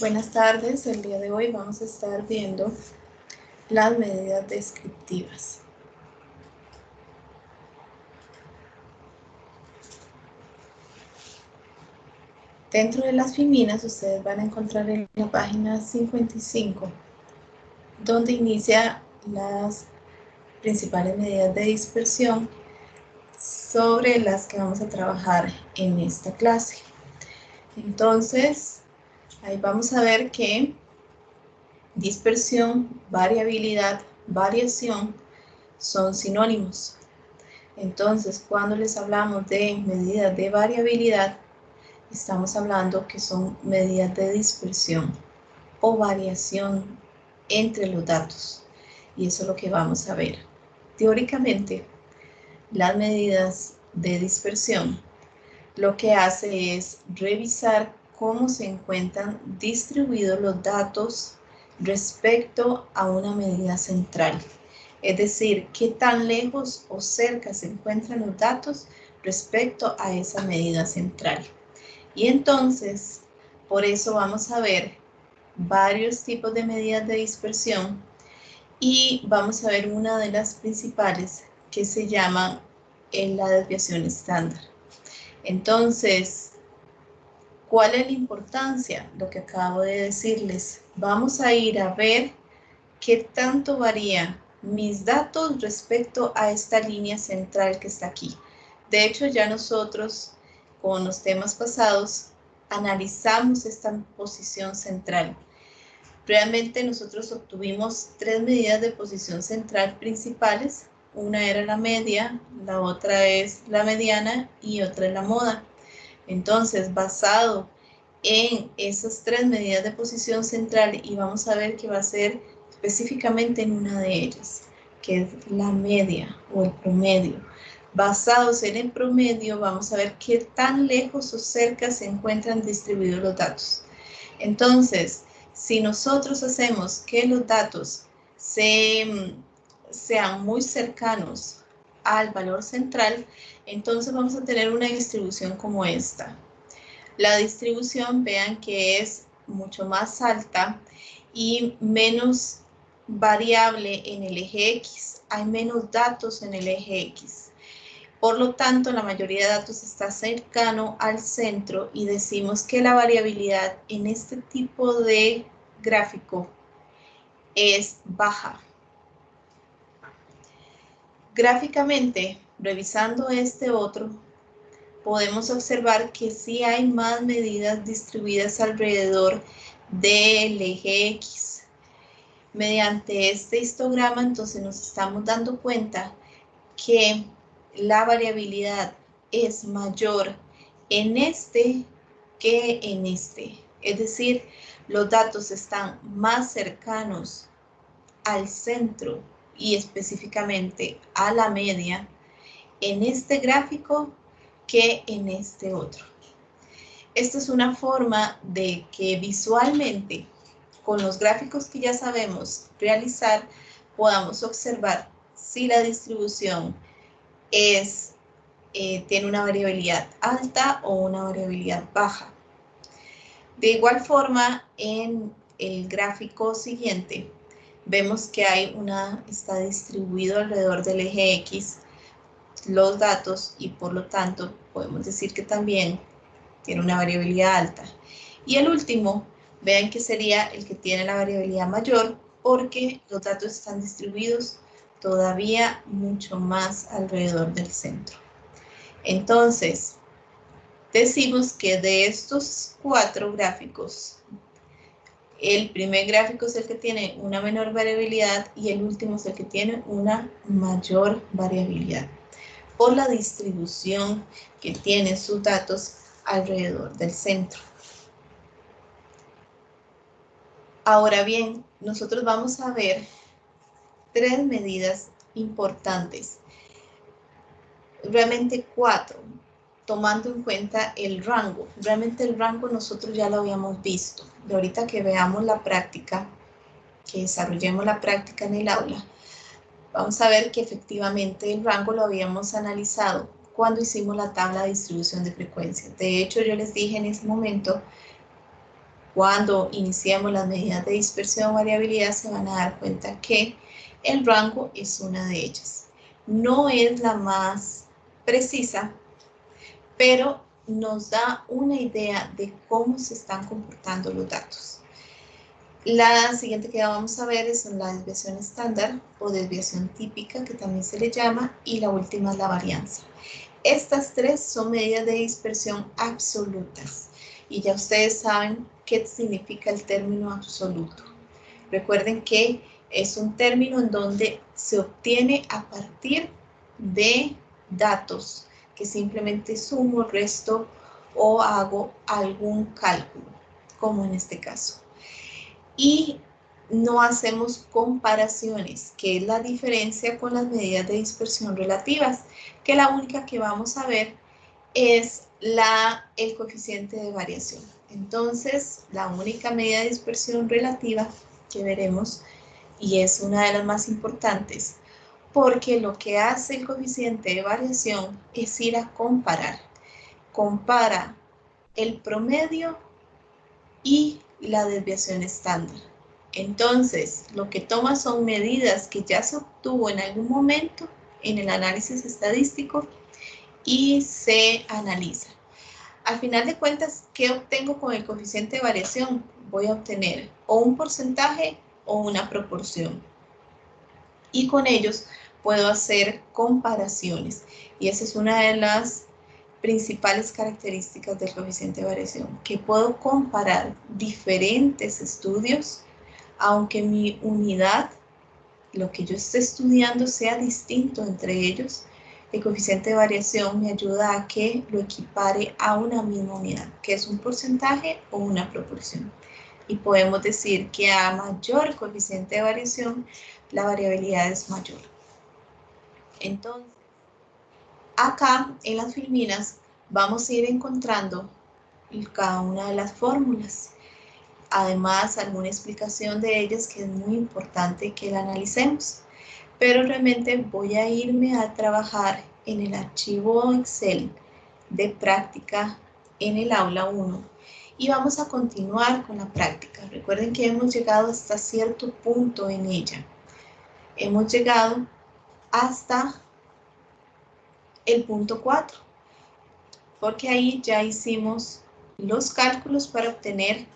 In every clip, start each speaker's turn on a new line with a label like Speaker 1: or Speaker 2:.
Speaker 1: Buenas tardes, el día de hoy vamos a estar viendo las medidas descriptivas. Dentro de las fiminas ustedes van a encontrar en la página 55, donde inicia las principales medidas de dispersión sobre las que vamos a trabajar en esta clase. Entonces, ahí vamos a ver que dispersión, variabilidad, variación son sinónimos. Entonces, cuando les hablamos de medidas de variabilidad, estamos hablando que son medidas de dispersión o variación entre los datos. Y eso es lo que vamos a ver. Teóricamente, las medidas de dispersión lo que hace es revisar cómo se encuentran distribuidos los datos respecto a una medida central. Es decir, qué tan lejos o cerca se encuentran los datos respecto a esa medida central. Y entonces, por eso vamos a ver varios tipos de medidas de dispersión y vamos a ver una de las principales que se llama la desviación estándar. Entonces, ¿cuál es la importancia? Lo que acabo de decirles. Vamos a ir a ver qué tanto varía mis datos respecto a esta línea central que está aquí. De hecho, ya nosotros, con los temas pasados, analizamos esta posición central. Realmente nosotros obtuvimos tres medidas de posición central principales. Una era la media, la otra es la mediana y otra es la moda. Entonces, basado en esas tres medidas de posición central, y vamos a ver que va a ser específicamente en una de ellas, que es la media o el promedio. Basados en el promedio, vamos a ver qué tan lejos o cerca se encuentran distribuidos los datos. Entonces, si nosotros hacemos que los datos sean muy cercanos al valor central, entonces vamos a tener una distribución como esta. La distribución, vean que es mucho más alta y menos variable en el eje X. Hay menos datos en el eje X. Por lo tanto, la mayoría de datos está cercano al centro y decimos que la variabilidad en este tipo de gráfico es baja. Gráficamente, revisando este otro, podemos observar que sí hay más medidas distribuidas alrededor del eje X. Mediante este histograma, entonces nos estamos dando cuenta que la variabilidad es mayor en este que en este. Es decir, los datos están más cercanos al centro y específicamente a la media en este gráfico que en este otro. Esta es una forma de que visualmente, con los gráficos que ya sabemos realizar, podamos observar si la distribución tiene una variabilidad alta o una variabilidad baja. De igual forma, en el gráfico siguiente, vemos que está distribuido alrededor del eje X los datos y por lo tanto podemos decir que también tiene una variabilidad alta. Y el último, vean que sería el que tiene la variabilidad mayor porque los datos están distribuidos todavía mucho más alrededor del centro. Entonces, decimos que de estos cuatro gráficos, el primer gráfico es el que tiene una menor variabilidad y el último es el que tiene una mayor variabilidad por la distribución que tienen sus datos alrededor del centro. Ahora bien, nosotros vamos a ver tres medidas importantes, realmente cuatro, tomando en cuenta el rango. Realmente el rango nosotros ya lo habíamos visto. Y ahorita que veamos la práctica, que desarrollemos la práctica en el aula, vamos a ver que efectivamente el rango lo habíamos analizado cuando hicimos la tabla de distribución de frecuencias. De hecho, yo les dije en ese momento Cuando iniciemos las medidas de dispersión o variabilidad se van a dar cuenta que el rango es una de ellas. No es la más precisa, pero nos da una idea de cómo se están comportando los datos. La siguiente que vamos a ver es la desviación estándar o desviación típica, que también se le llama, y la última es la varianza. Estas tres son medidas de dispersión absolutas y ya ustedes saben qué significa el término absoluto. Recuerden que es un término en donde se obtiene a partir de datos que simplemente sumo, resto o hago algún cálculo, como en este caso. Y no hacemos comparaciones, que es la diferencia con las medidas de dispersión relativas, que la única que vamos a ver es el coeficiente de variación. Entonces, la única medida de dispersión relativa que veremos, y es una de las más importantes, porque lo que hace el coeficiente de variación es ir a comparar. Compara el promedio y la desviación estándar. Entonces, lo que toma son medidas que ya se obtuvo en algún momento en el análisis estadístico y se analiza. Al final de cuentas, ¿qué obtengo con el coeficiente de variación? Voy a obtener o un porcentaje o una proporción. Y con ellos puedo hacer comparaciones. Y esa es una de las principales características del coeficiente de variación, que puedo comparar diferentes estudios, aunque mi unidad, lo que yo esté estudiando, sea distinto entre ellos. El coeficiente de variación me ayuda a que lo equipare a una misma unidad, que es un porcentaje o una proporción. Y podemos decir que a mayor coeficiente de variación, la variabilidad es mayor. Entonces, acá en las filminas vamos a ir encontrando cada una de las fórmulas. Además, alguna explicación de ellas que es muy importante que la analicemos. Pero realmente voy a irme a trabajar en el archivo Excel de práctica en el aula 1 y vamos a continuar con la práctica. Recuerden que hemos llegado hasta cierto punto en ella. Hemos llegado hasta el punto 4, porque ahí ya hicimos los cálculos para obtener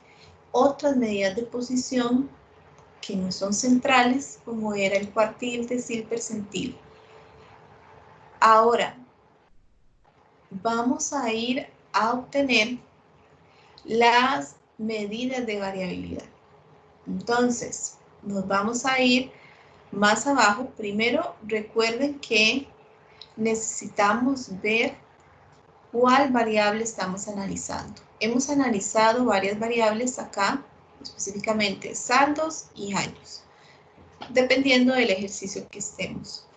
Speaker 1: otras medidas de posición que no son centrales, como era el cuartil, decil, percentil. Ahora, vamos a ir a obtener las medidas de variabilidad. Entonces, nos vamos a ir más abajo. Primero, recuerden que necesitamos ver cuál variable estamos analizando. Hemos analizado varias variables acá, específicamente saldos y años, dependiendo del ejercicio que estemos.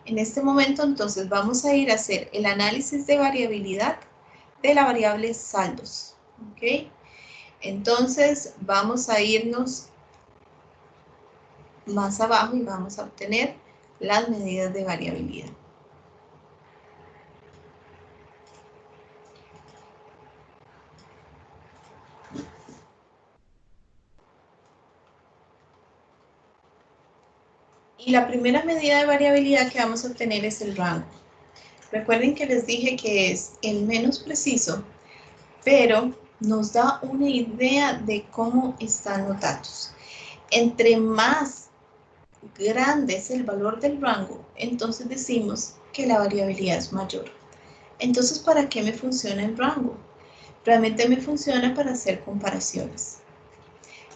Speaker 1: En este momento, entonces, vamos a ir a hacer el análisis de variabilidad de la variable saldos, ¿ok? Entonces, vamos a irnos más abajo y vamos a obtener las medidas de variabilidad. Y la primera medida de variabilidad que vamos a obtener es el rango. Recuerden que les dije que es el menos preciso, pero nos da una idea de cómo están los datos. Entre más grande es el valor del rango, entonces decimos que la variabilidad es mayor. Entonces, ¿para qué me funciona el rango? Realmente me funciona para hacer comparaciones.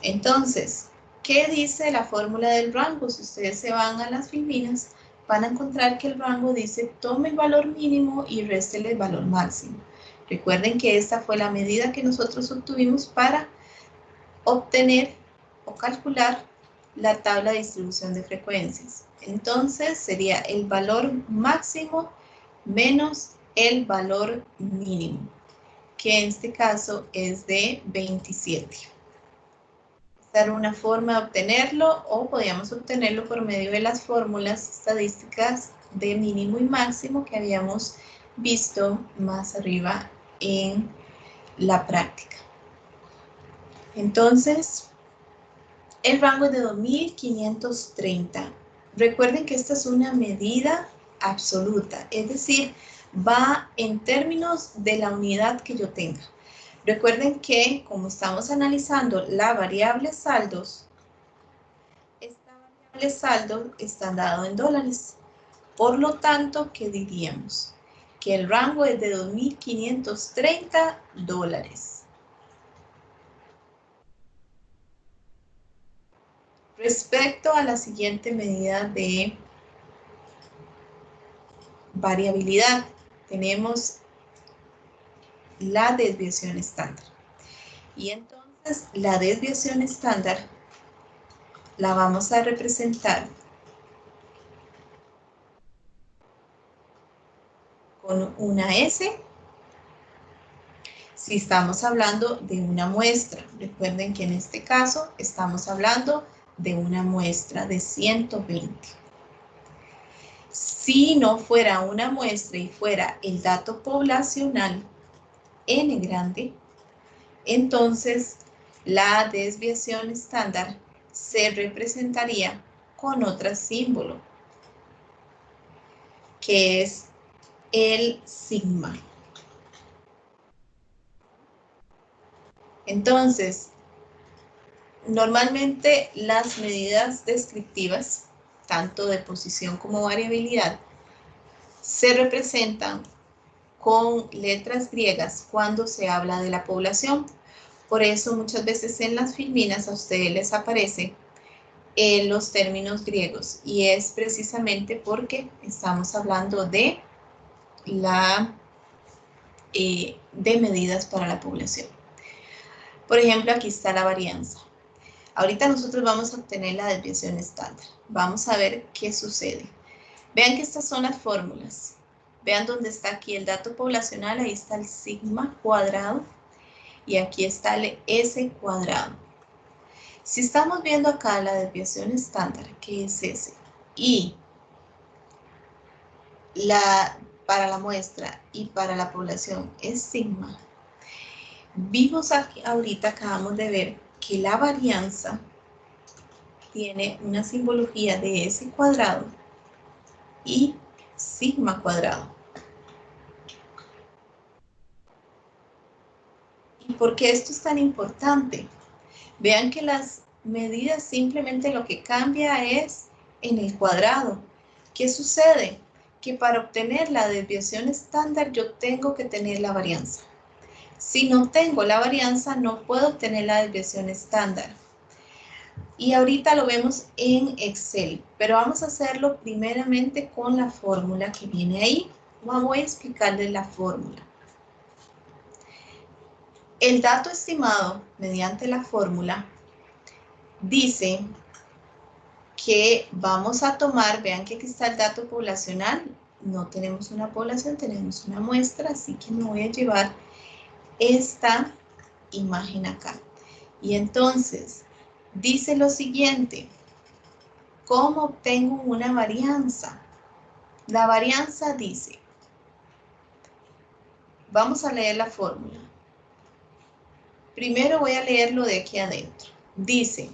Speaker 1: Entonces, ¿qué dice la fórmula del rango? Si ustedes se van a las filminas, van a encontrar que el rango dice tome el valor mínimo y réstele el valor máximo. Recuerden que esta fue la medida que nosotros obtuvimos para obtener o calcular la tabla de distribución de frecuencias. Entonces, sería el valor máximo menos el valor mínimo, que en este caso es de 27. Esta era una forma de obtenerlo, o podíamos obtenerlo por medio de las fórmulas estadísticas de mínimo y máximo que habíamos visto más arriba en la práctica. Entonces, el rango es de 2530. Recuerden que esta es una medida absoluta, es decir, va en términos de la unidad que yo tenga. Recuerden que, como estamos analizando la variable saldos, esta variable saldo está dado en dólares. Por lo tanto, ¿qué diríamos? Que el rango es de 2.530 dólares. Respecto a la siguiente medida de variabilidad, tenemos la desviación estándar. Y entonces, la desviación estándar la vamos a representar con una S si estamos hablando de una muestra. Recuerden que en este caso estamos hablando de una muestra de 120. Si no fuera una muestra y fuera el dato poblacional N grande, entonces la desviación estándar se representaría con otro símbolo, que es el sigma. Entonces, normalmente las medidas descriptivas, tanto de posición como variabilidad, se representan con letras griegas cuando se habla de la población. Por eso muchas veces en las filminas a ustedes les aparece los términos griegos y es precisamente porque estamos hablando de medidas para la población. Por ejemplo, aquí está la varianza. Ahorita nosotros vamos a obtener la desviación estándar. Vamos a ver qué sucede. Vean que estas son las fórmulas. Vean dónde está aquí el dato poblacional, ahí está el sigma cuadrado y aquí está el S cuadrado. Si estamos viendo acá la desviación estándar, que es S, y para la muestra y para la población es sigma, vimos aquí, ahorita acabamos de ver que la varianza tiene una simbología de S cuadrado y sigma cuadrado. ¿Y por qué esto es tan importante? Vean que las medidas simplemente lo que cambia es en el cuadrado. ¿Qué sucede? Que para obtener la desviación estándar yo tengo que tener la varianza. Si no tengo la varianza, no puedo obtener la desviación estándar. Y ahorita lo vemos en Excel, pero vamos a hacerlo primeramente con la fórmula que viene ahí. Voy a explicarles la fórmula. El dato estimado mediante la fórmula dice que vamos a tomar, vean que aquí está el dato poblacional, no tenemos una población, tenemos una muestra, así que me voy a llevar esta imagen acá. Y entonces, dice lo siguiente, ¿cómo obtengo una varianza? La varianza dice, vamos a leer la fórmula. Primero voy a leerlo de aquí adentro. Dice,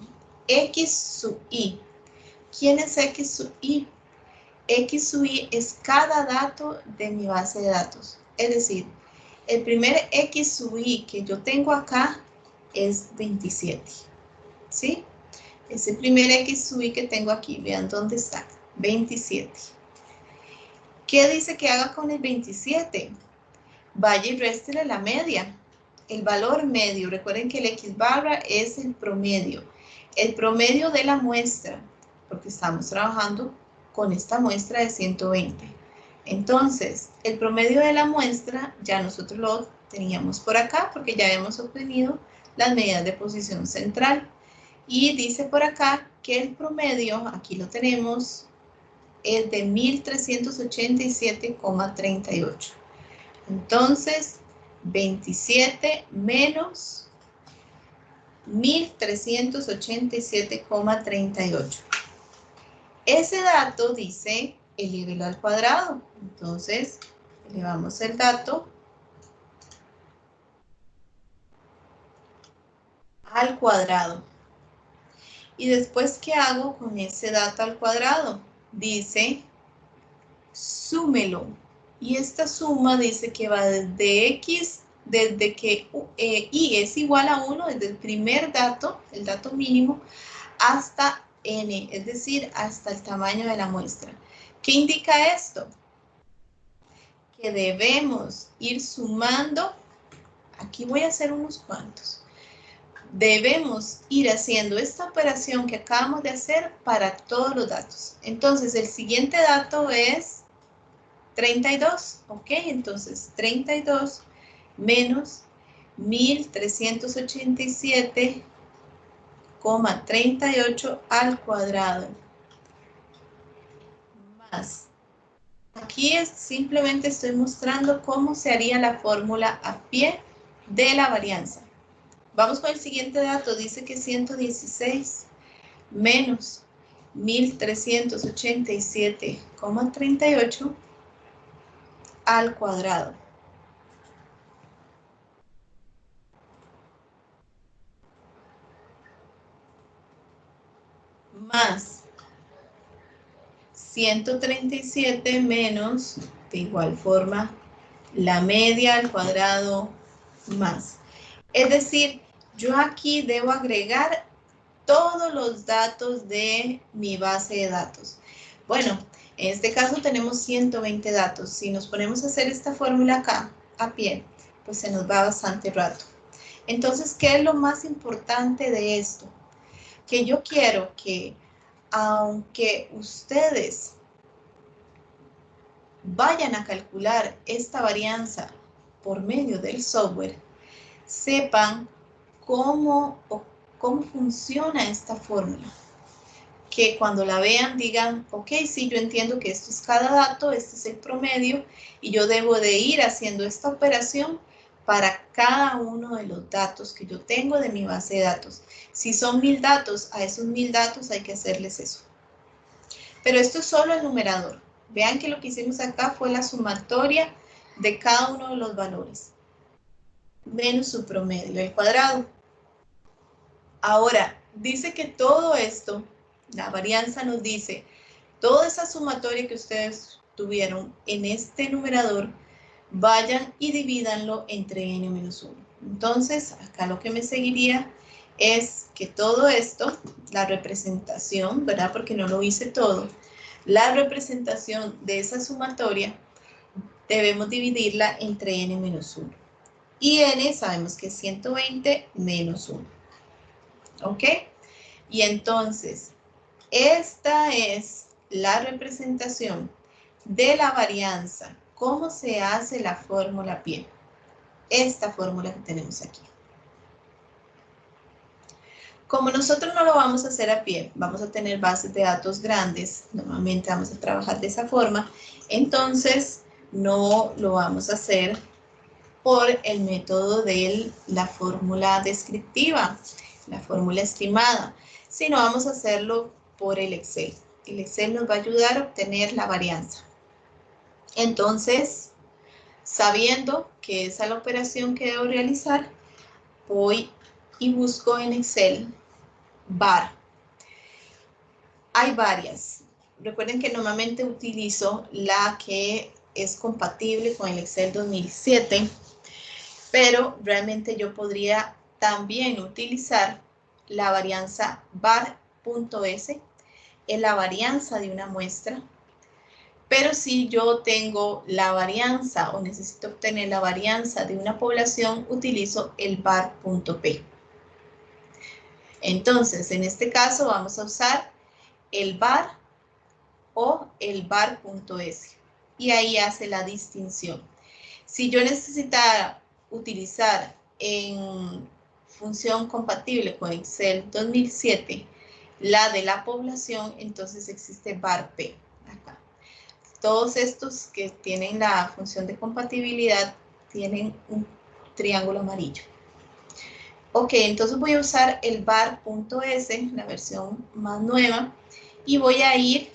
Speaker 1: X sub I. ¿Quién es X sub I? X sub I es cada dato de mi base de datos. Es decir, el primer X sub I que yo tengo acá es 27. ¿Sí? Ese primer X sub I que tengo aquí, vean dónde está, 27. ¿Qué dice que haga con el 27? Vaya y réstele la media. El valor medio, recuerden que el X barra es el promedio de la muestra, porque estamos trabajando con esta muestra de 120. Entonces, el promedio de la muestra ya nosotros lo teníamos por acá, porque ya hemos obtenido las medidas de posición central. Y dice por acá que el promedio, aquí lo tenemos, es de 1387,38. Entonces, 27 menos 1387,38. Ese dato dice elévelo al cuadrado. Entonces, elevamos el dato al cuadrado. Y después, ¿qué hago con ese dato al cuadrado? Dice, súmelo. Y esta suma dice que va desde x, desde que y es igual a 1, desde el primer dato, el dato mínimo, hasta n, es decir, hasta el tamaño de la muestra. ¿Qué indica esto? Que debemos ir sumando, aquí voy a hacer unos cuantos. Debemos ir haciendo esta operación que acabamos de hacer para todos los datos. Entonces, el siguiente dato es 32, ¿ok? Entonces, 32 menos 1387,38 al cuadrado. Más. Aquí simplemente estoy mostrando cómo se haría la fórmula a pie de la varianza. Vamos con el siguiente dato. Dice que 116 menos 1387,38 al cuadrado. Más 137 menos, de igual forma, la media al cuadrado más. Es decir, yo aquí debo agregar todos los datos de mi base de datos. Bueno, en este caso tenemos 120 datos. Si nos ponemos a hacer esta fórmula acá, a pie, pues se nos va bastante rato. Entonces, ¿qué es lo más importante de esto? Que yo quiero que, aunque ustedes vayan a calcular esta varianza por medio del software, sepan cómo funciona esta fórmula. Que cuando la vean digan, ok, sí, yo entiendo que esto es cada dato, este es el promedio, y yo debo de ir haciendo esta operación para cada uno de los datos que yo tengo de mi base de datos. Si son 1000 datos, a esos 1000 datos hay que hacerles eso. Pero esto es solo el numerador. Vean que lo que hicimos acá fue la sumatoria de cada uno de los valores, menos su promedio, el cuadrado. Ahora, dice que todo esto, la varianza nos dice, toda esa sumatoria que ustedes tuvieron en este numerador, vayan y divídanlo entre n menos 1. Entonces, acá lo que me seguiría es que todo esto, la representación, ¿verdad? Porque no lo hice todo, la representación de esa sumatoria debemos dividirla entre n menos 1. Y n sabemos que es 120 menos 1. ¿Ok? Y entonces, esta es la representación de la varianza. ¿Cómo se hace la fórmula a pie? Esta fórmula que tenemos aquí. Como nosotros no lo vamos a hacer a pie, vamos a tener bases de datos grandes, normalmente vamos a trabajar de esa forma, entonces no lo vamos a hacer por el método de la fórmula descriptiva, la fórmula estimada, sino vamos a hacerlo por el Excel. El Excel nos va a ayudar a obtener la varianza. Entonces, sabiendo que esa es la operación que debo realizar, voy y busco en Excel var. Hay varias. Recuerden que normalmente utilizo la que es compatible con el Excel 2007, pero realmente yo podría también utilizar la varianza var.s, es la varianza de una muestra, pero si yo tengo la varianza o necesito obtener la varianza de una población, utilizo el var.p. Entonces, en este caso vamos a usar el var o el var.s y ahí hace la distinción. Si yo necesitara utilizar en función compatible con Excel 2007 la de la población, entonces existe var.p acá. Todos estos que tienen la función de compatibilidad tienen un triángulo amarillo. Ok, entonces voy a usar el var.s, la versión más nueva, y voy a ir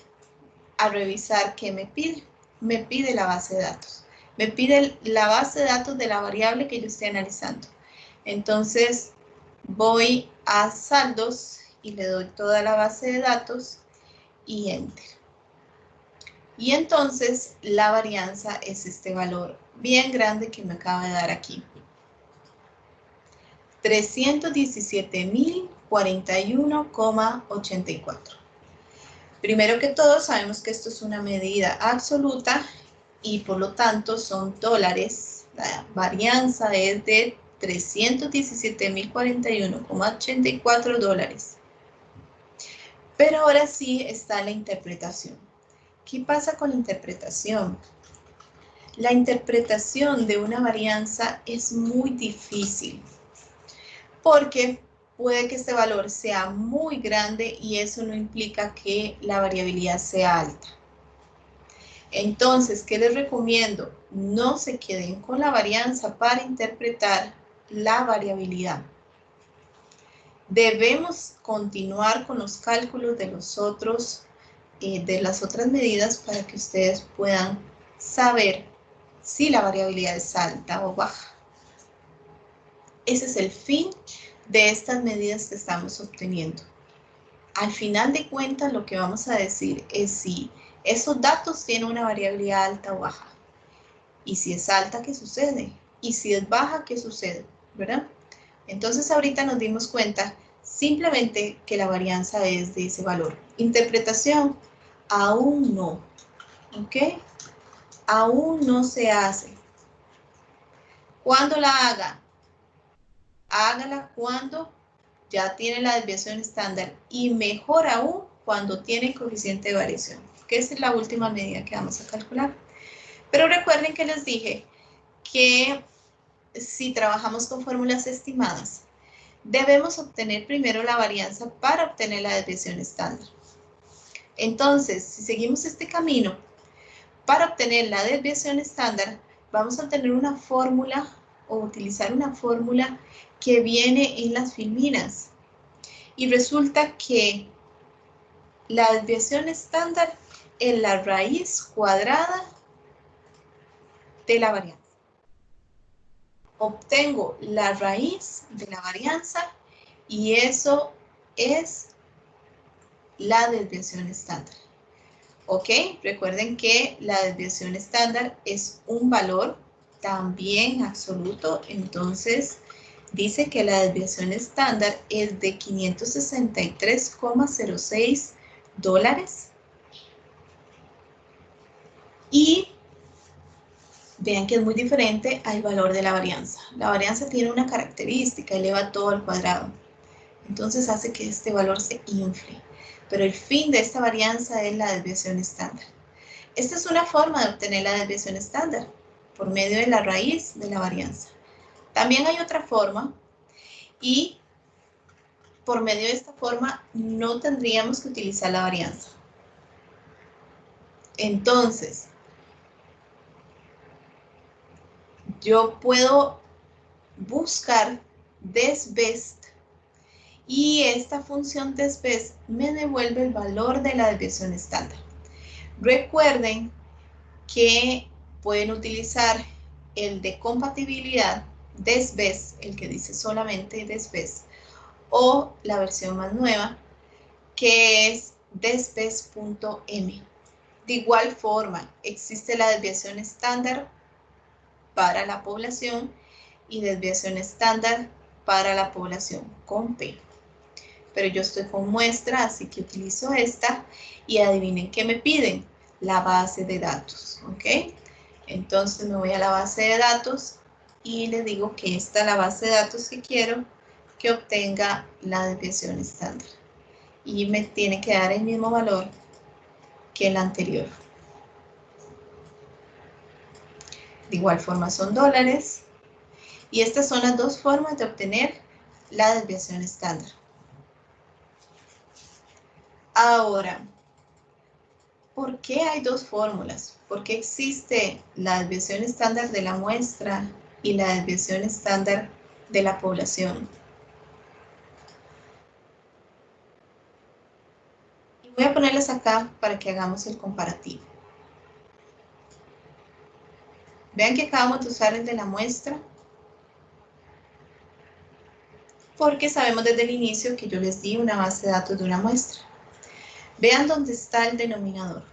Speaker 1: a revisar qué me pide. Me pide la base de datos. Me pide la base de datos de la variable que yo estoy analizando. Entonces voy a saldos y le doy toda la base de datos y enter. Y entonces la varianza es este valor bien grande que me acaba de dar aquí. 317.041,84. Primero que todo, sabemos que esto es una medida absoluta y por lo tanto son dólares. La varianza es de 317.041,84 dólares. Pero ahora sí está la interpretación. ¿Qué pasa con la interpretación? La interpretación de una varianza es muy difícil porque puede que este valor sea muy grande y eso no implica que la variabilidad sea alta. Entonces, ¿qué les recomiendo? No se queden con la varianza para interpretar la variabilidad. Debemos continuar con los cálculos de las otras medidas para que ustedes puedan saber si la variabilidad es alta o baja. Ese es el fin de estas medidas que estamos obteniendo. Al final de cuentas, lo que vamos a decir es si esos datos tienen una variabilidad alta o baja. Y si es alta, ¿qué sucede? Y si es baja, ¿qué sucede? ¿Verdad? Entonces, ahorita nos dimos cuenta simplemente que la varianza es de ese valor. Interpretación, aún no. ¿Ok? Aún no se hace. ¿Cuándo la haga? Hágala cuando ya tiene la desviación estándar y mejor aún cuando tiene coeficiente de variación, que es la última medida que vamos a calcular. Pero recuerden que les dije que si trabajamos con fórmulas estimadas, debemos obtener primero la varianza para obtener la desviación estándar. Entonces, si seguimos este camino, para obtener la desviación estándar, vamos a obtener una fórmula o utilizar una fórmula que viene en las filminas. Y resulta que la desviación estándar es la raíz cuadrada de la varianza. Obtengo la raíz de la varianza y eso es la desviación estándar. ¿Ok? Recuerden que la desviación estándar es un valor también absoluto, entonces dice que la desviación estándar es de 563,06 dólares. Y vean que es muy diferente al valor de la varianza. La varianza tiene una característica, eleva todo al cuadrado. Entonces hace que este valor se infle. Pero el fin de esta varianza es la desviación estándar. Esta es una forma de obtener la desviación estándar, por medio de la raíz de la varianza. También hay otra forma, y por medio de esta forma no tendríamos que utilizar la varianza. Entonces, yo puedo buscar desbest y esta función desbest me devuelve el valor de la desviación estándar. Recuerden que pueden utilizar el de compatibilidad desbest, el que dice solamente desbest, o la versión más nueva que es desbest.m. De igual forma, existe la desviación estándar para la población y desviación estándar para la población con P. Pero yo estoy con muestra, así que utilizo esta y adivinen qué me piden, la base de datos, ¿ok? Entonces me voy a la base de datos y le digo que esta es la base de datos que quiero que obtenga la desviación estándar. Y me tiene que dar el mismo valor que el anterior. De igual forma son dólares. Y estas son las dos formas de obtener la desviación estándar. Ahora, ¿por qué hay dos fórmulas? ¿Por qué existe la desviación estándar de la muestra y la desviación estándar de la población? Y voy a ponerlas acá para que hagamos el comparativo. Vean que acabamos de usar el de la muestra. porque sabemos desde el inicio que yo les di una base de datos de una muestra. Vean dónde está el denominador.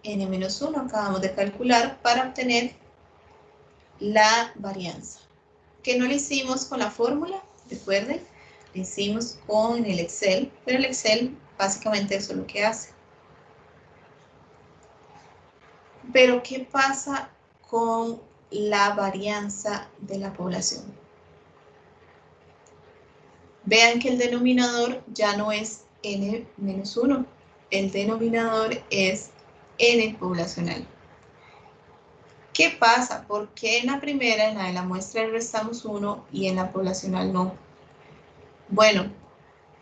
Speaker 1: N-1 acabamos de calcular para obtener la varianza. Que no lo hicimos con la fórmula, recuerden, lo hicimos con el Excel, pero el Excel básicamente eso es lo que hace. Pero ¿qué pasa con la varianza de la población? Vean que el denominador ya no es N-1, el denominador es N poblacional. ¿Qué pasa? ¿Por qué en la primera, en la de la muestra, le restamos 1 y en la poblacional no? Bueno,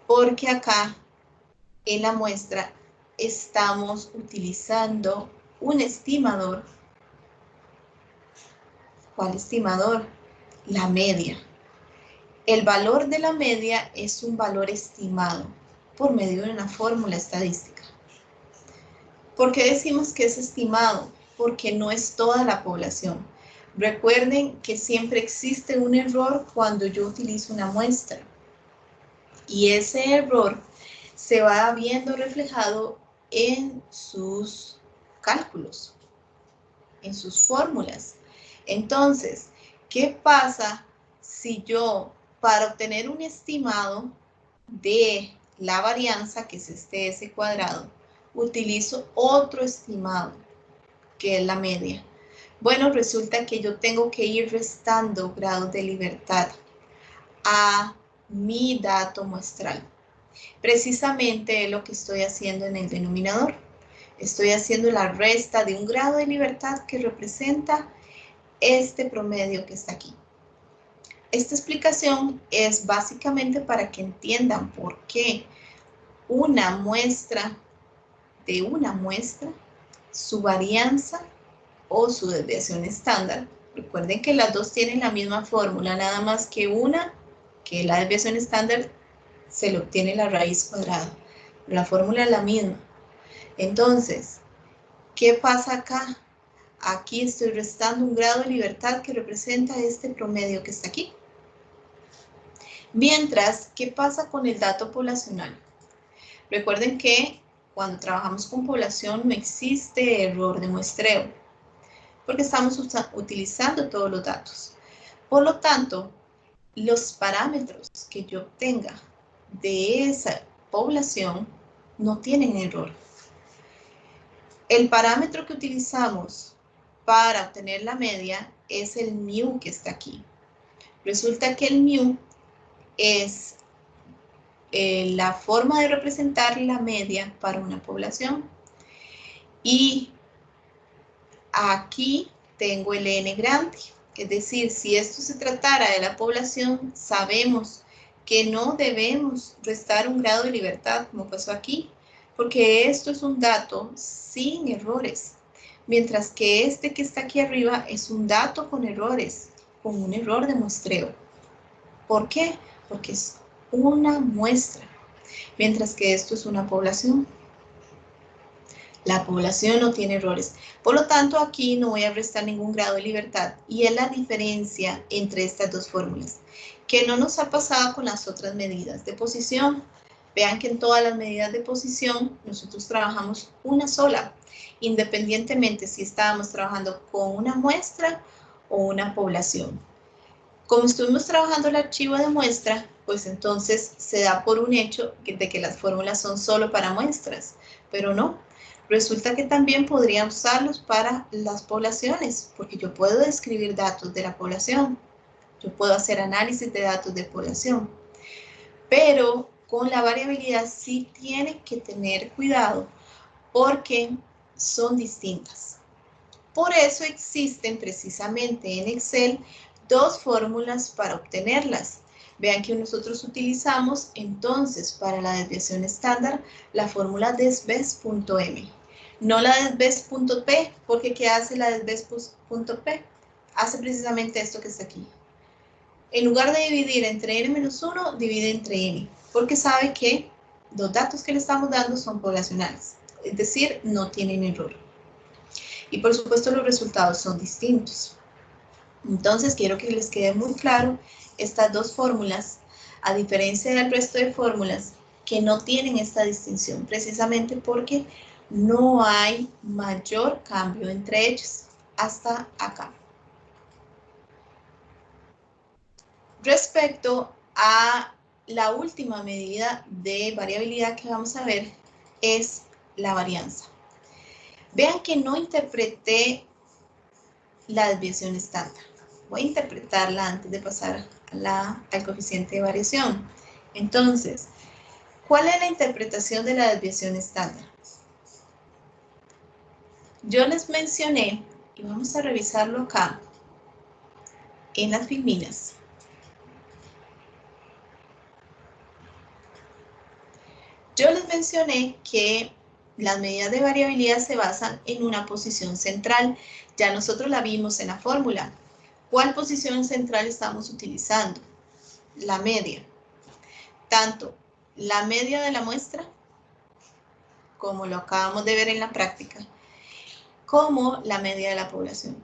Speaker 1: porque acá en la muestra estamos utilizando un estimador. ¿Cuál estimador? La media. El valor de la media es un valor estimado por medio de una fórmula estadística. ¿Por qué decimos que es estimado? Porque no es toda la población. Recuerden que siempre existe un error cuando yo utilizo una muestra. Y ese error se va viendo reflejado en sus cálculos, en sus fórmulas. Entonces, ¿qué pasa si yo, para obtener un estimado de la varianza, que es este S cuadrado, utilizo otro estimado, que es la media? Bueno, resulta que yo tengo que ir restando grados de libertad a mi dato muestral. Precisamente es lo que estoy haciendo en el denominador. Estoy haciendo la resta de un grado de libertad que representa este promedio que está aquí. Esta explicación es básicamente para que entiendan por qué una muestra de una muestra, su varianza o su desviación estándar. Recuerden que las dos tienen la misma fórmula, nada más que una, que la desviación estándar, se le obtiene la raíz cuadrada. La fórmula es la misma. Entonces, ¿qué pasa acá? Aquí estoy restando un grado de libertad que representa este promedio que está aquí. Mientras, ¿qué pasa con el dato poblacional? Recuerden que cuando trabajamos con población no existe error de muestreo, porque estamos utilizando todos los datos. Por lo tanto, los parámetros que yo obtenga de esa población no tienen error. El parámetro que utilizamos para obtener la media es el mu que está aquí. Resulta que el mu es la forma de representar la media para una población. Y aquí tengo el n grande. Es decir, si esto se tratara de la población, sabemos que no debemos restar un grado de libertad, como pasó aquí, porque esto es un dato sin errores. Mientras que este que está aquí arriba es un dato con errores, con un error de muestreo. ¿Por qué? Porque es una muestra, mientras que esto es una población. La población no tiene errores. Por lo tanto, aquí no voy a restar ningún grado de libertad. Y es la diferencia entre estas dos fórmulas, que no nos ha pasado con las otras medidas de posición. Vean que en todas las medidas de posición nosotros trabajamos una sola, independientemente si estábamos trabajando con una muestra o una población. Como estuvimos trabajando el archivo de muestra, pues entonces se da por un hecho de que las fórmulas son solo para muestras, pero no. Resulta que también podría usarlos para las poblaciones, porque yo puedo describir datos de la población, yo puedo hacer análisis de datos de población, pero con la variabilidad sí tienen que tener cuidado porque son distintas. Por eso existen precisamente en Excel dos fórmulas para obtenerlas. Vean que nosotros utilizamos entonces para la desviación estándar la fórmula desves.m. No la desves.p, porque ¿qué hace la desves.p? Hace precisamente esto que está aquí. En lugar de dividir entre n-1, divide entre n, porque sabe que los datos que le estamos dando son poblacionales, es decir, no tienen error. Y por supuesto los resultados son distintos. Entonces quiero que les quede muy claro estas dos fórmulas a diferencia del resto de fórmulas que no tienen esta distinción, precisamente porque no hay mayor cambio entre ellos hasta acá. Respecto a la última medida de variabilidad que vamos a ver es la varianza. Vean que no interpreté la desviación estándar. Voy a interpretarla antes de pasar al coeficiente de variación. Entonces, ¿cuál es la interpretación de la desviación estándar? Yo les mencioné, y vamos a revisarlo acá, en las filminas. Yo les mencioné que las medidas de variabilidad se basan en una posición central. Ya nosotros la vimos en la fórmula. ¿Cuál posición central estamos utilizando? La media. Tanto la media de la muestra, como lo acabamos de ver en la práctica, como la media de la población.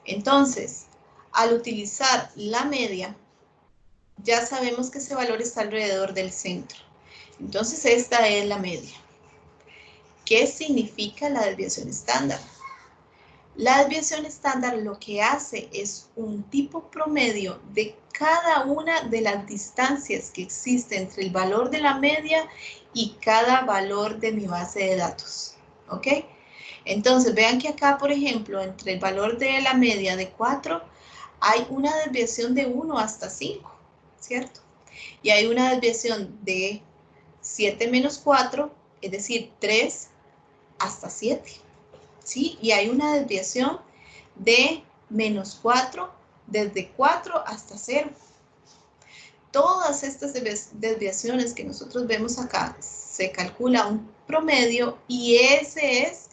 Speaker 1: Entonces, al utilizar la media, ya sabemos que ese valor está alrededor del centro. Entonces, esta es la media. ¿Qué significa la desviación estándar? La desviación estándar lo que hace es un tipo promedio de cada una de las distancias que existe entre el valor de la media y cada valor de mi base de datos. ¿Ok? Entonces, vean que acá, por ejemplo, entre el valor de la media de 4, hay una desviación de 1 hasta 5, ¿cierto? Y hay una desviación de 7 menos 4, es decir, 3 hasta 7. ¿Sí? Y hay una desviación de menos 4, desde 4 hasta 0. Todas estas desviaciones que nosotros vemos acá, se calcula un promedio y ese es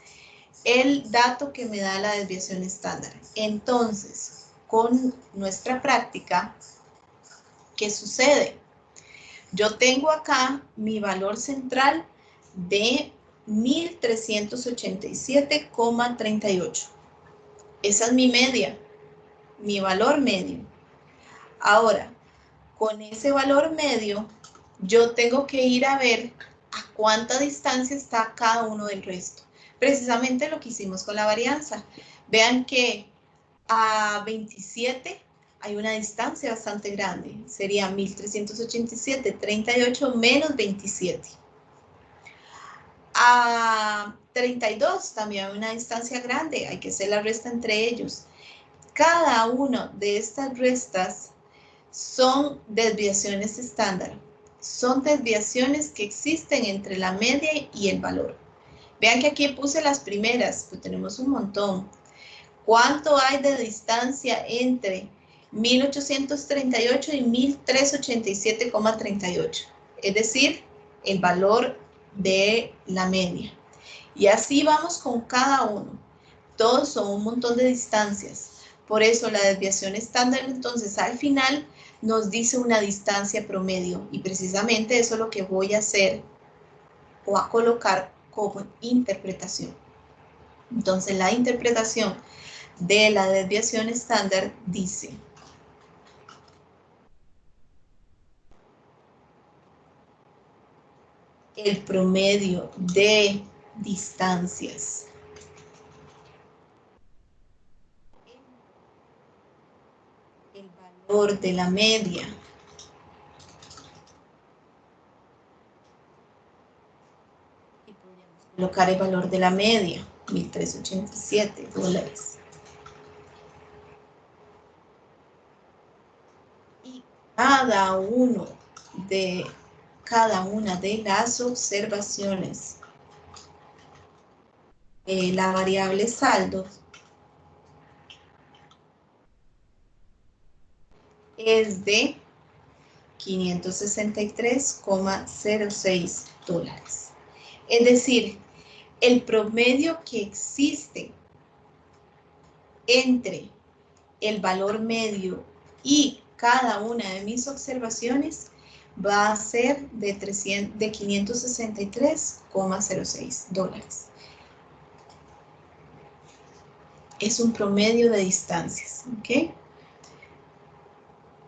Speaker 1: el dato que me da la desviación estándar. Entonces, con nuestra práctica, ¿qué sucede? Yo tengo acá mi valor central de 1387,38. Esa es mi media, mi valor medio. Ahora, con ese valor medio, yo tengo que ir a ver a cuánta distancia está cada uno del resto. Precisamente lo que hicimos con la varianza. Vean que a 27 hay una distancia bastante grande. Sería 1387,38 menos 27. A 32 también hay una distancia grande. Hay que hacer la resta entre ellos. Cada una de estas restas son desviaciones estándar. Son desviaciones que existen entre la media y el valor. Vean que aquí puse las primeras, pues tenemos un montón. ¿Cuánto hay de distancia entre 1838 y 1387,38? Es decir, el valor de la media. Y así vamos con cada uno. Todos son un montón de distancias. Por eso la desviación estándar, entonces, al final nos dice una distancia promedio. Y precisamente eso es lo que voy a hacer o a colocar como interpretación. Entonces, la interpretación de la desviación estándar dice: el promedio de distancias el valor de la media y podríamos colocar el valor de la media, $1,387. Y cada una de las observaciones, la variable saldo es de $563,06. Es decir, el promedio que existe entre el valor medio y cada una de mis observaciones va a ser de $563,06. Es un promedio de distancias, ¿ok?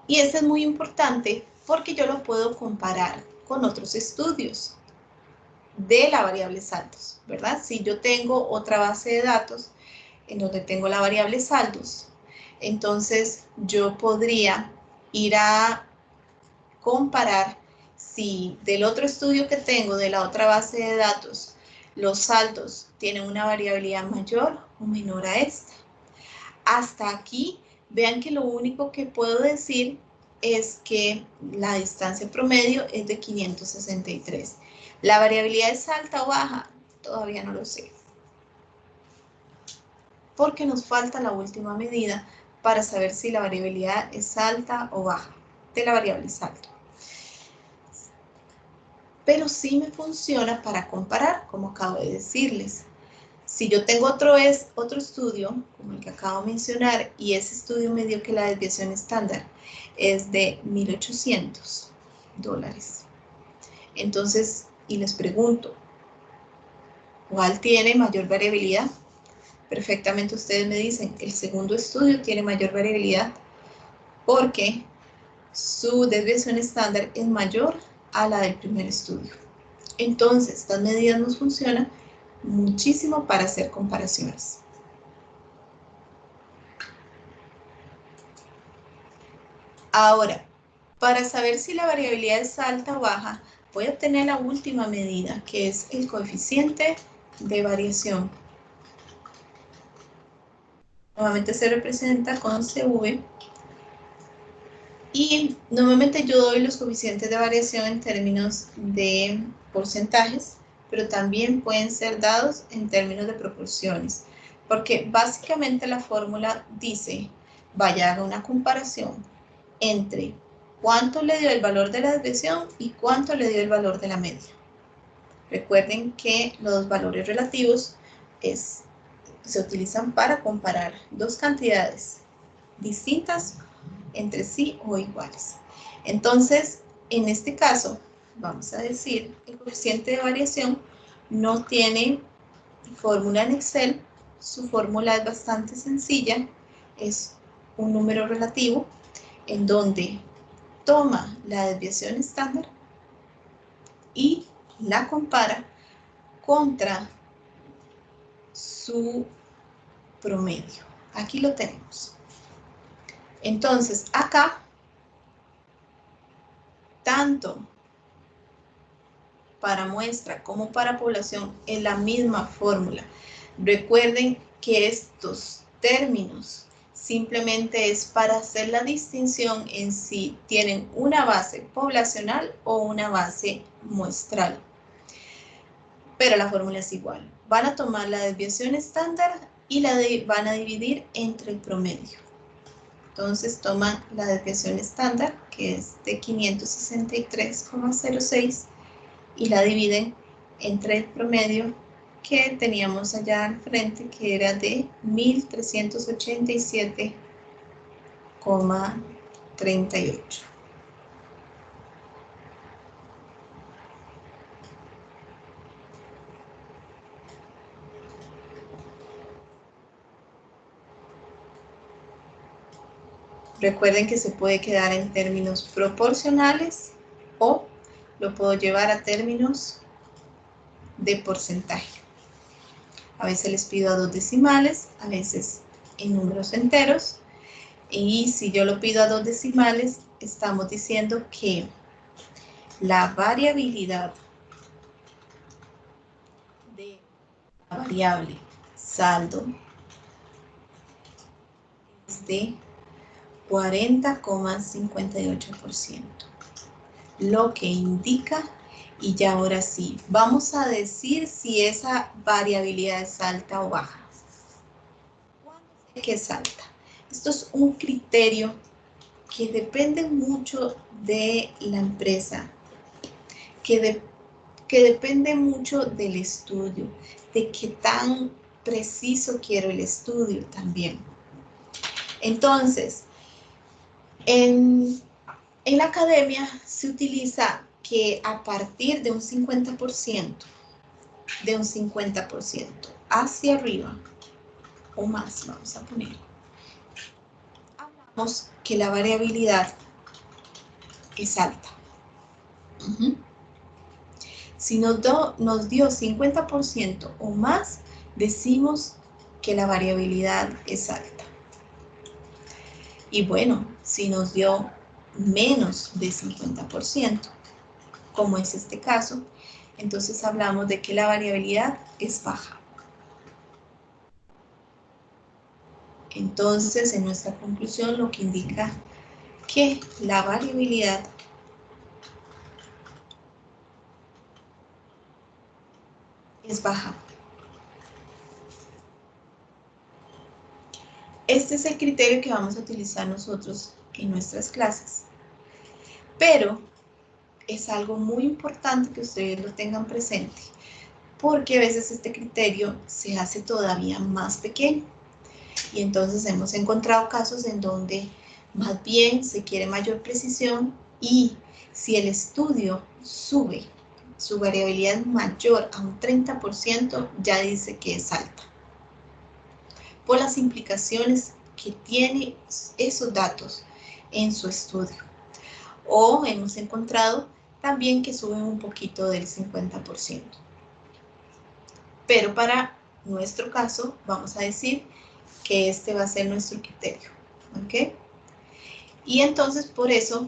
Speaker 1: Y esto es muy importante Porque yo lo puedo comparar con otros estudios de la variable saldos, ¿verdad? Si yo tengo otra base de datos en donde tengo la variable saldos, entonces yo podría ir a comparar si del otro estudio que tengo, de la otra base de datos, los saldos tienen una variabilidad mayor o menor a esta. Hasta aquí, vean que lo único que puedo decir es que la distancia promedio es de 563. ¿La variabilidad es alta o baja? Todavía no lo sé. Porque nos falta la última medida para saber si la variabilidad es alta o baja de la variable saldo. Pero sí me funciona para comparar, como acabo de decirles. Si yo tengo otro estudio, como el que acabo de mencionar, y ese estudio me dio que la desviación estándar es de $1,800. Entonces, y les pregunto, ¿cuál tiene mayor variabilidad? Perfectamente ustedes me dicen, el segundo estudio tiene mayor variabilidad porque su desviación estándar es mayor a la del primer estudio. Entonces, estas medidas nos funcionan muchísimo para hacer comparaciones. Ahora, para saber si la variabilidad es alta o baja, voy a obtener la última medida, que es el coeficiente de variación. Nuevamente se representa con CV. Y normalmente yo doy los coeficientes de variación en términos de porcentajes, pero también pueden ser dados en términos de proporciones, porque básicamente la fórmula dice, vaya, haga una comparación entre cuánto le dio el valor de la desviación y cuánto le dio el valor de la media. Recuerden que los valores relativos se utilizan para comparar dos cantidades distintas entre sí o iguales. Entonces, en este caso, vamos a decir, el coeficiente de variación no tiene fórmula en Excel. Su fórmula es bastante sencilla, es un número relativo en donde toma la desviación estándar y la compara contra su promedio. Aquí lo tenemos. Entonces, acá, tanto para muestra como para población es la misma fórmula. Recuerden que estos términos simplemente es para hacer la distinción en si tienen una base poblacional o una base muestral. Pero la fórmula es igual. Van a tomar la desviación estándar y van a dividir entre el promedio. Entonces toman la desviación estándar, que es de 563,06, y la dividen entre el promedio que teníamos allá al frente, que era de 1,387,38. Recuerden que se puede quedar en términos proporcionales o lo puedo llevar a términos de porcentaje. A veces les pido a 2 decimales, a veces en números enteros. Y si yo lo pido a 2 decimales, estamos diciendo que la variabilidad de la variable saldo es de 40,58%, lo que indica, y ya ahora sí, vamos a decir si esa variabilidad es alta o baja. ¿Cuándo sé que es alta? Esto es un criterio que depende mucho de la empresa, que depende mucho del estudio, de qué tan preciso quiero el estudio también. Entonces, en la academia se utiliza que a partir de un 50%, hacia arriba, o más, vamos a poner, hablamos que la variabilidad es alta. Si nos dio 50% o más, decimos que la variabilidad es alta. Y bueno, si nos dio menos de 50%, como es este caso, entonces hablamos de que la variabilidad es baja. Entonces, en nuestra conclusión, lo que indica que la variabilidad es baja. Este es el criterio que vamos a utilizar nosotros en nuestras clases. Pero es algo muy importante que ustedes lo tengan presente, porque a veces este criterio se hace todavía más pequeño. Y entonces hemos encontrado casos en donde más bien se quiere mayor precisión y si el estudio sube, su variabilidad mayor a un 30%, ya dice que es alta. Por las implicaciones que tiene esos datos en su estudio. O hemos encontrado también que suben un poquito del 50%. Pero para nuestro caso, vamos a decir que este va a ser nuestro criterio. ¿Ok? Y entonces, por eso,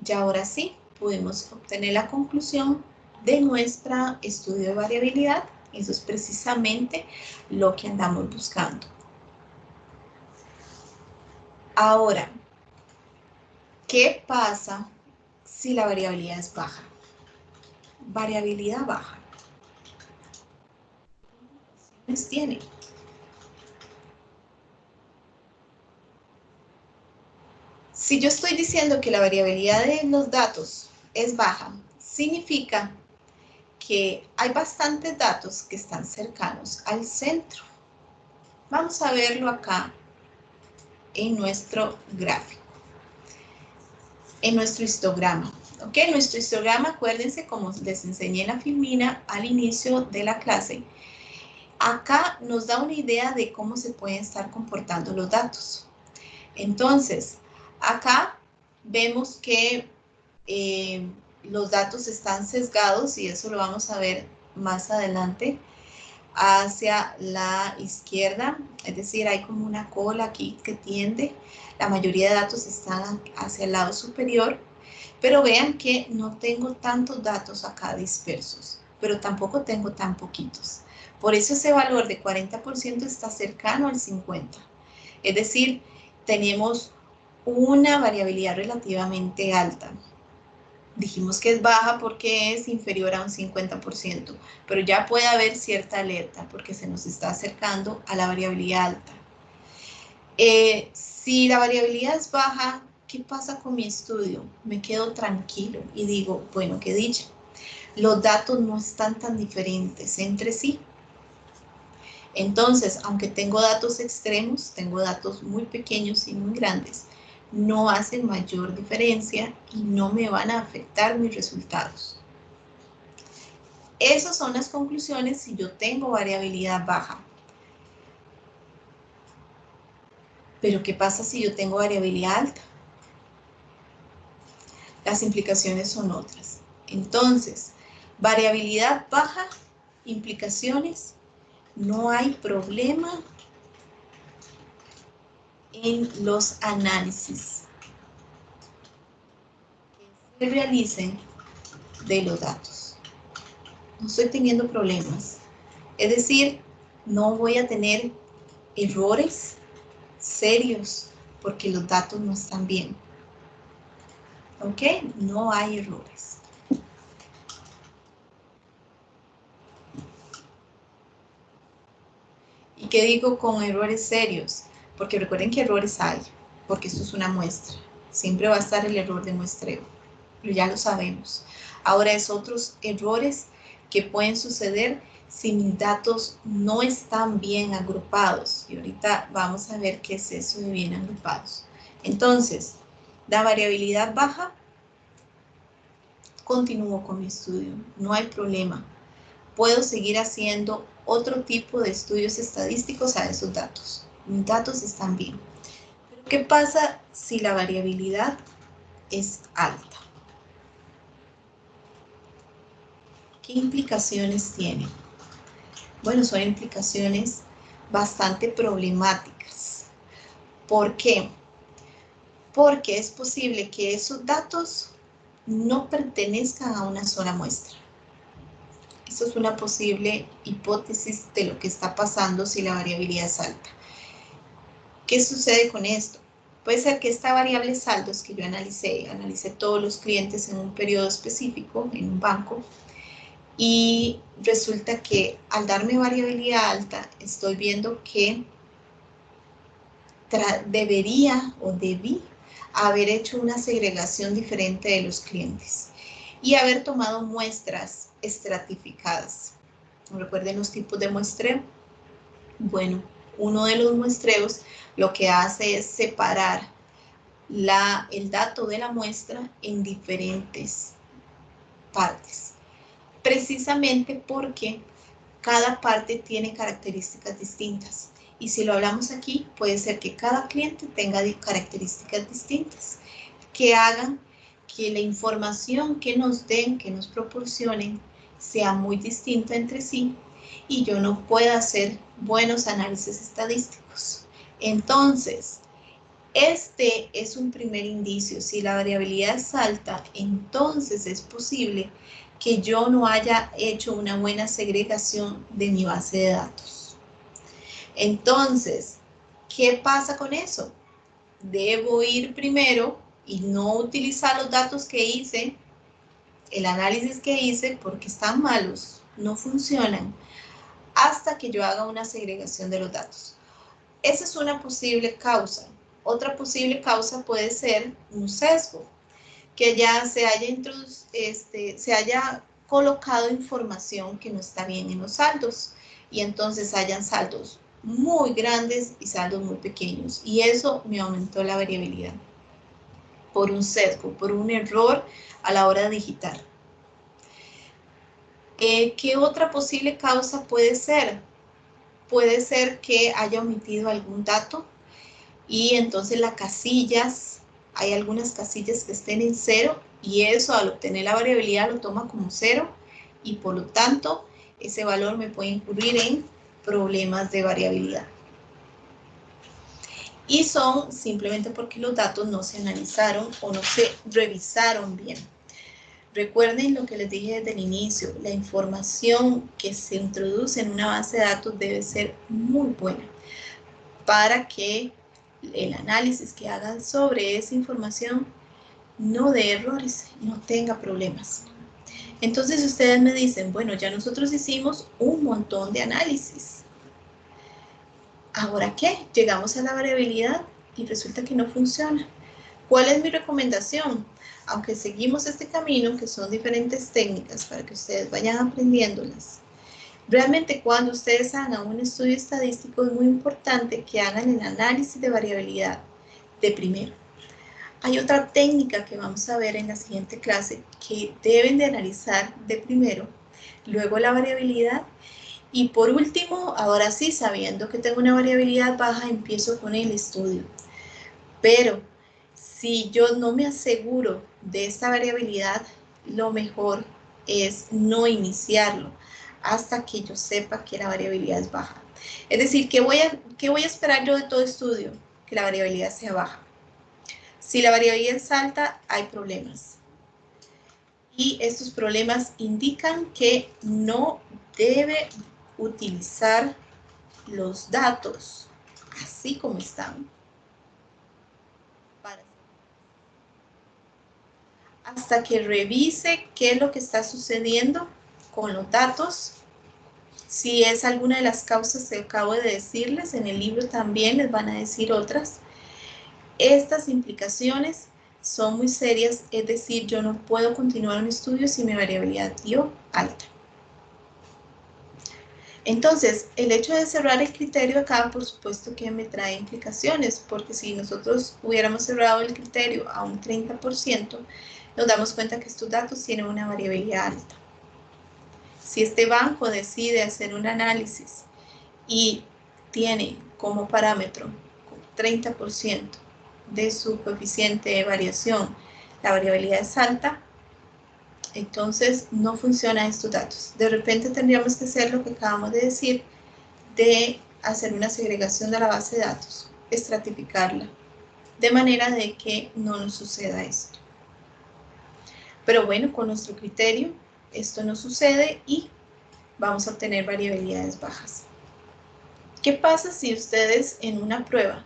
Speaker 1: ya ahora sí, pudimos obtener la conclusión de nuestro estudio de variabilidad. Eso es precisamente lo que andamos buscando. Ahora, ¿qué pasa si la variabilidad es baja? Variabilidad baja. ¿Qué implicaciones tiene? Si yo estoy diciendo que la variabilidad de los datos es baja, significa que hay bastantes datos que están cercanos al centro. Vamos a verlo acá en nuestro gráfico, en nuestro histograma. ¿Ok? Nuestro histograma, acuérdense, como les enseñé en la filmina al inicio de la clase, acá nos da una idea de cómo se pueden estar comportando los datos. Entonces, acá vemos que los datos están sesgados y eso lo vamos a ver más adelante hacia la izquierda, es decir, hay como una cola aquí que tiende, la mayoría de datos están hacia el lado superior, pero vean que no tengo tantos datos acá dispersos, pero tampoco tengo tan poquitos. Por eso ese valor de 40% está cercano al 50%. Es decir, tenemos una variabilidad relativamente alta. Dijimos que es baja porque es inferior a un 50%, pero ya puede haber cierta alerta porque se nos está acercando a la variabilidad alta. Si la variabilidad es baja, ¿qué pasa con mi estudio? Me quedo tranquilo y digo, bueno, qué dicha. Los datos no están tan diferentes entre sí. Entonces, aunque tengo datos extremos, tengo datos muy pequeños y muy grandes, no hacen mayor diferencia y no me van a afectar mis resultados. Esas son las conclusiones si yo tengo variabilidad baja. Pero ¿qué pasa si yo tengo variabilidad alta? Las implicaciones son otras. Entonces, variabilidad baja, implicaciones, no hay problema en los análisis que se realicen de los datos. No estoy teniendo problemas. Es decir, no voy a tener errores serios porque los datos no están bien. ¿Ok? No hay errores. ¿Y qué digo con errores serios? Porque recuerden que errores hay, porque esto es una muestra. Siempre va a estar el error de muestreo, pero ya lo sabemos. Ahora es otros errores que pueden suceder si mis datos no están bien agrupados. Y ahorita vamos a ver qué es eso de bien agrupados. Entonces, la variabilidad baja, continúo con mi estudio, no hay problema. Puedo seguir haciendo otro tipo de estudios estadísticos a esos datos. Mis datos están bien. Pero ¿qué pasa si la variabilidad es alta? ¿Qué implicaciones tiene? Bueno, son implicaciones bastante problemáticas. ¿Por qué? Porque es posible que esos datos no pertenezcan a una sola muestra. Eso es una posible hipótesis de lo que está pasando si la variabilidad es alta. ¿Qué sucede con esto? Puede ser que esta variable saldos que yo analicé todos los clientes en un periodo específico, en un banco, y resulta que al darme variabilidad alta, estoy viendo que debería o debí haber hecho una segregación diferente de los clientes y haber tomado muestras estratificadas. ¿Recuerden los tipos de muestreo? Bueno, uno de los muestreos lo que hace es separar el dato de la muestra en diferentes partes, precisamente porque cada parte tiene características distintas. Y si lo hablamos aquí, puede ser que cada cliente tenga características distintas que hagan que la información que nos den, que nos proporcionen, sea muy distinta entre sí y yo no pueda hacer buenos análisis estadísticos. Entonces, este es un primer indicio. Si la variabilidad es alta, entonces es posible que yo no haya hecho una buena segregación de mi base de datos. Entonces, ¿qué pasa con eso? Debo ir primero y no utilizar los datos que hice, el análisis que hice, porque están malos, no funcionan, hasta que yo haga una segregación de los datos. Esa es una posible causa. Otra posible causa puede ser un sesgo, que ya se haya colocado información que no está bien en los saldos y entonces hayan saldos muy grandes y saldos muy pequeños y eso me aumentó la variabilidad por un sesgo, por un error a la hora de digitar. ¿Qué otra posible causa puede ser? Puede ser que haya omitido algún dato y entonces las casillas, hay algunas casillas que estén en 0 y eso al obtener la variabilidad lo toma como 0 y por lo tanto ese valor me puede incurrir en problemas de variabilidad. Y son simplemente porque los datos no se analizaron o no se revisaron bien. Recuerden lo que les dije desde el inicio, la información que se introduce en una base de datos debe ser muy buena para que el análisis que hagan sobre esa información no dé errores, no tenga problemas. Entonces ustedes me dicen, bueno, ya nosotros hicimos un montón de análisis. ¿Ahora qué? Llegamos a la variabilidad y resulta que no funciona. ¿Cuál es mi recomendación? Aunque seguimos este camino, que son diferentes técnicas para que ustedes vayan aprendiéndolas, realmente cuando ustedes hagan un estudio estadístico es muy importante que hagan el análisis de variabilidad de primero. Hay otra técnica que vamos a ver en la siguiente clase que deben de analizar de primero, luego la variabilidad y por último, ahora sí, sabiendo que tengo una variabilidad baja, empiezo con el estudio. Pero si yo no me aseguro de esta variabilidad, lo mejor es no iniciarlo hasta que yo sepa que la variabilidad es baja. Es decir, ¿qué voy a esperar yo de todo estudio? Que la variabilidad sea baja. Si la variabilidad es alta, hay problemas. Y estos problemas indican que no debe utilizar los datos así como están hasta que revise qué es lo que está sucediendo con los datos. Si es alguna de las causas que acabo de decirles, en el libro también les van a decir otras. Estas implicaciones son muy serias, es decir, yo no puedo continuar mi estudio si mi variabilidad dio alta. Entonces, el hecho de cerrar el criterio acá, por supuesto que me trae implicaciones, porque si nosotros hubiéramos cerrado el criterio a un 30%, nos damos cuenta que estos datos tienen una variabilidad alta. Si este banco decide hacer un análisis y tiene como parámetro 30% de su coeficiente de variación, la variabilidad es alta, Entonces no funcionan estos datos. De repente tendríamos que hacer lo que acabamos de decir, de hacer una segregación de la base de datos, estratificarla, de manera de que no nos suceda esto. Pero bueno, con nuestro criterio esto no sucede y vamos a obtener variabilidades bajas. ¿Qué pasa si ustedes en una prueba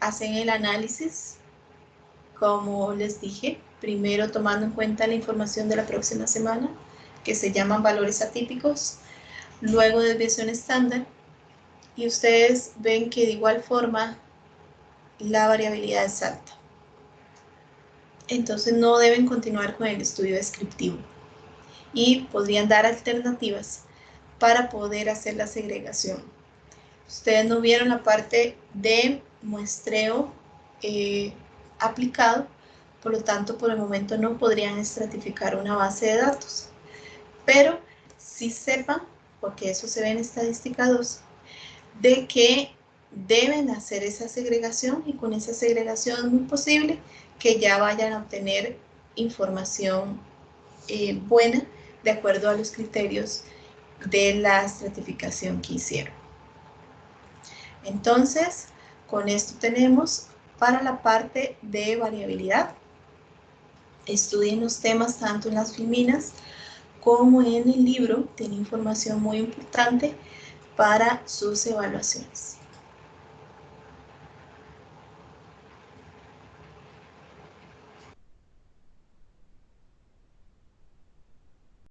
Speaker 1: hacen el análisis, como les dije, primero tomando en cuenta la información de la próxima semana, que se llaman valores atípicos, luego desviación estándar, y ustedes ven que de igual forma la variabilidad es alta? Entonces no deben continuar con el estudio descriptivo y podrían dar alternativas para poder hacer la segregación. Ustedes no vieron la parte de muestreo aplicado, por lo tanto por el momento no podrían estratificar una base de datos, pero sí sepan, porque eso se ve en estadística 2, de que deben hacer esa segregación, y con esa segregación es muy posible que ya vayan a obtener información buena de acuerdo a los criterios de la estratificación que hicieron. Entonces, con esto tenemos para la parte de variabilidad. Estudien los temas tanto en las filminas como en el libro, tiene información muy importante para sus evaluaciones.